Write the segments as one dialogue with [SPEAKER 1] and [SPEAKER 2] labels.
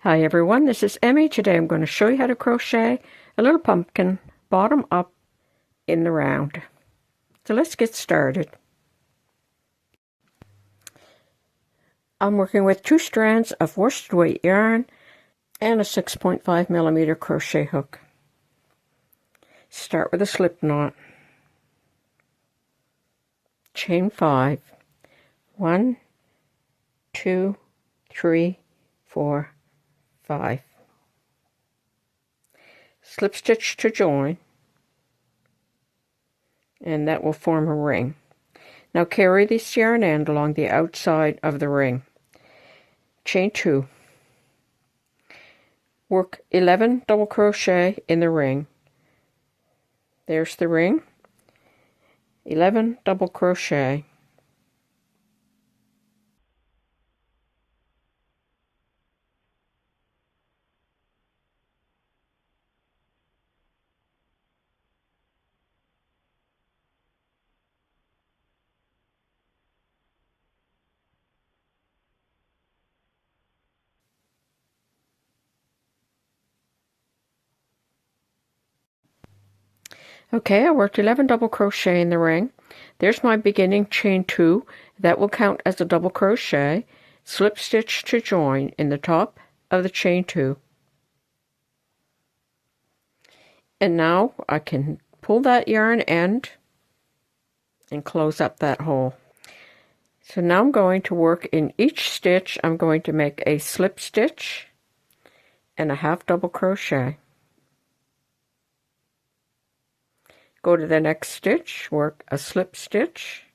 [SPEAKER 1] Hi everyone, this is Emmy. Today I'm going to show you how to crochet a little pumpkin bottom up in the round. So let's get started. I'm working with 2 strands of worsted weight yarn and a 6.5mm crochet hook. Start with a slip knot. Chain 5. 1, 2, 3, 4, 5. Slip stitch to join, and that will form a ring. Now carry this yarn end along the outside of the ring. Chain 2. Work 11 double crochet in the ring. There's the ring. 11 double crochet. Okay, I worked 11 double crochet in the ring. There's my beginning chain 2. That will count as a double crochet. Slip stitch to join in the top of the chain 2. And now I can pull that yarn end and close up that hole. So now I'm going to work in each stitch. I'm going to make a slip stitch and a half double crochet. Go to the next stitch, work a slip stitch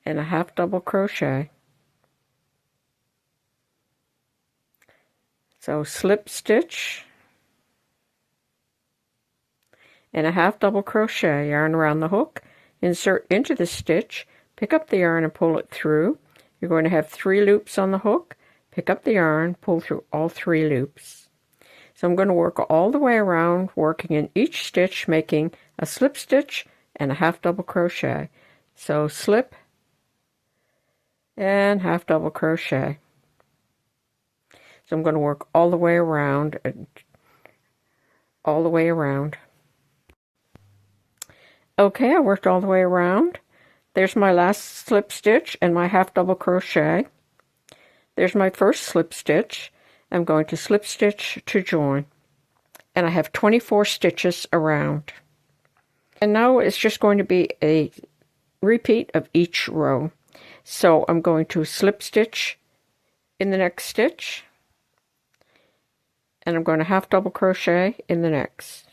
[SPEAKER 1] and a half double crochet. So slip stitch and a half double crochet, yarn around the hook, insert into the stitch, pick up the yarn and pull it through. You're going to have 3 loops on the hook. Pick up the yarn, pull through all 3 loops. So I'm going to work all the way around, working in each stitch, making a slip stitch and a half double crochet. So slip and half double crochet. So I'm going to work all the way around and all the way around. Okay, I worked all the way around. There's my last slip stitch and my half double crochet. There's my first slip stitch. I'm going to slip stitch to join, and I have 24 stitches around. And now it's just going to be a repeat of each row. So I'm going to slip stitch in the next stitch, and I'm going to half double crochet in the next.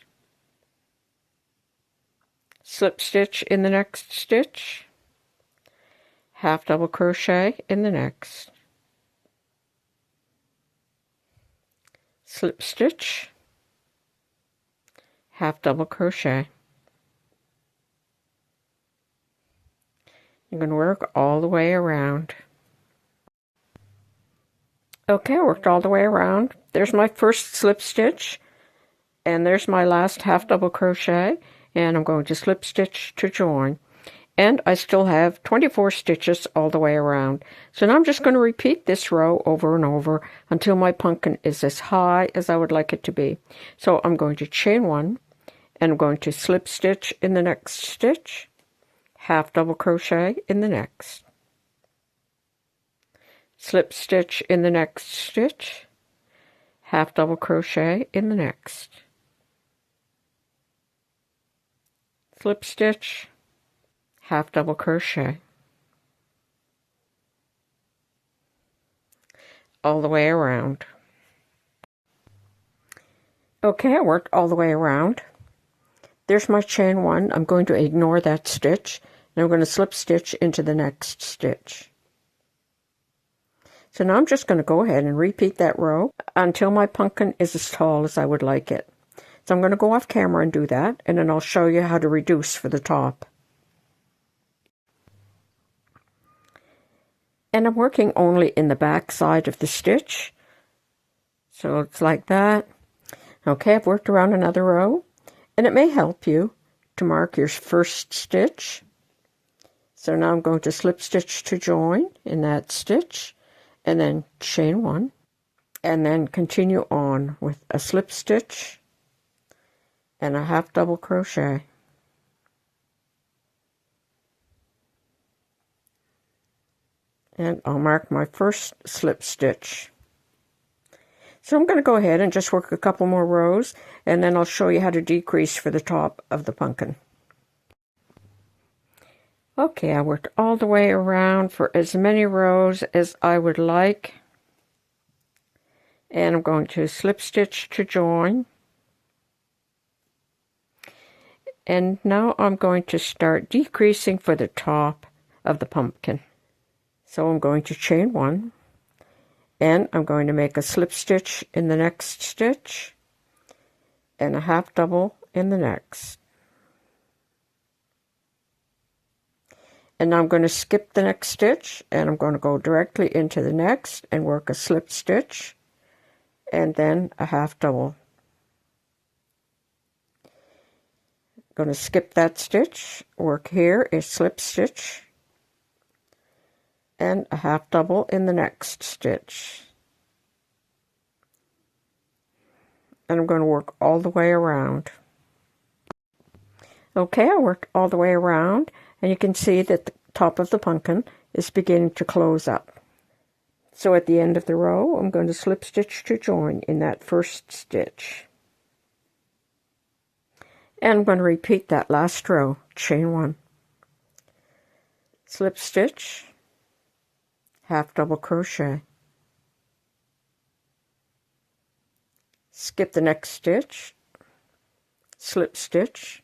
[SPEAKER 1] Slip stitch in the next stitch, half double crochet in the next. Slip stitch, half double crochet. You're going to work all the way around. Okay, I worked all the way around. There's my first slip stitch, and there's my last half double crochet, and I'm going to slip stitch to join. And I still have 24 stitches all the way around. So now I'm just going to repeat this row over and over until my pumpkin is as high as I would like it to be. So I'm going to chain 1, and I'm going to slip stitch in the next stitch, half double crochet in the next. Slip stitch in the next stitch, half double crochet in the next. Slip stitch, half double crochet. All the way around. Okay, I worked all the way around. There's my chain 1. I'm going to ignore that stitch, and I'm going to slip stitch into the next stitch. So now I'm just going to go ahead and repeat that row until my pumpkin is as tall as I would like it. So I'm going to go off camera and do that, and then I'll show you how to reduce for the top. And I'm working only in the back side of the stitch. So it's like that. Okay, I've worked around another row, and it may help you to mark your first stitch. So now I'm going to slip stitch to join in that stitch, and then chain 1, and then continue on with a slip stitch and a half double crochet. And I'll mark my first slip stitch. So I'm going to go ahead and just work a couple more rows, and then I'll show you how to decrease for the top of the pumpkin. Okay, I worked all the way around for as many rows as I would like. And I'm going to slip stitch to join. And now I'm going to start decreasing for the top of the pumpkin. So I'm going to chain one, and I'm going to make a slip stitch in the next stitch and a half double in the next. And now I'm going to skip the next stitch, and I'm going to go directly into the next and work a slip stitch and then a half double. I'm going to skip that stitch, work here a slip stitch and a half double in the next stitch. And I'm going to work all the way around. Okay, I worked all the way around, and you can see that the top of the pumpkin is beginning to close up. So at the end of the row, I'm going to slip stitch to join in that first stitch. And I'm going to repeat that last row, chain one, slip stitch, half double crochet, skip the next stitch, slip stitch,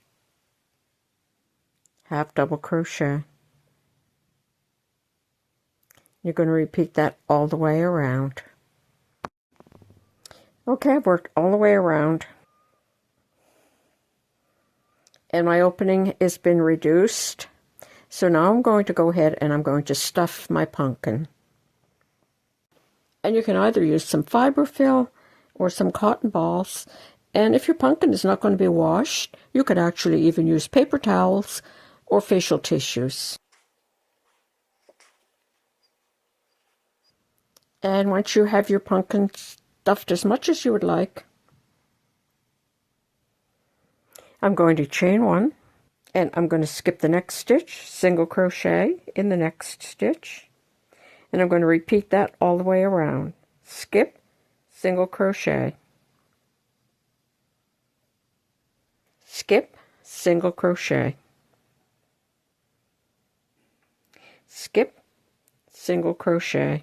[SPEAKER 1] half double crochet. You're going to repeat that all the way around. Okay, I've worked all the way around, and my opening has been reduced. So now I'm going to go ahead and I'm going to stuff my pumpkin. And you can either use some fiberfill or some cotton balls. And if your pumpkin is not going to be washed, you could actually even use paper towels or facial tissues. And once you have your pumpkin stuffed as much as you would like, I'm going to chain one, and I'm going to skip the next stitch, single crochet in the next stitch, and I'm going to repeat that all the way around. Skip, single crochet, skip, single crochet, skip, single crochet,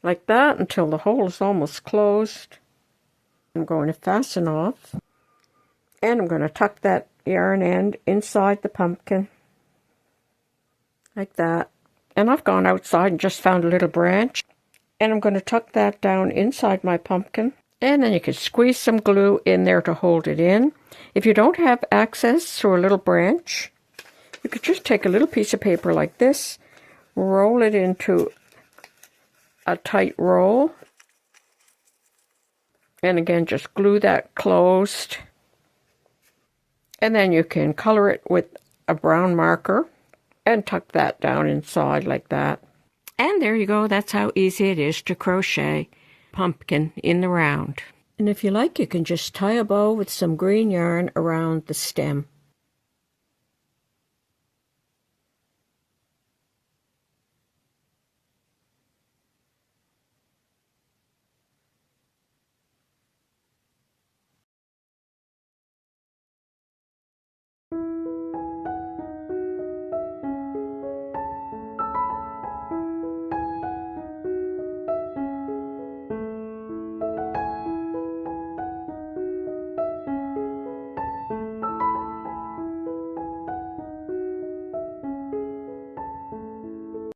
[SPEAKER 1] like that until the hole is almost closed. I'm going to fasten off, and I'm going to tuck that yarn end inside the pumpkin, like that. And I've gone outside and just found a little branch, and I'm going to tuck that down inside my pumpkin, and then you can squeeze some glue in there to hold it in. If you don't have access to a little branch, you could just take a little piece of paper like this, roll it into a tight roll, and again just glue that closed. And then you can color it with a brown marker and tuck that down inside like that. And there you go. That's how easy it is to crochet pumpkin in the round. And if you like, you can just tie a bow with some green yarn around the stem.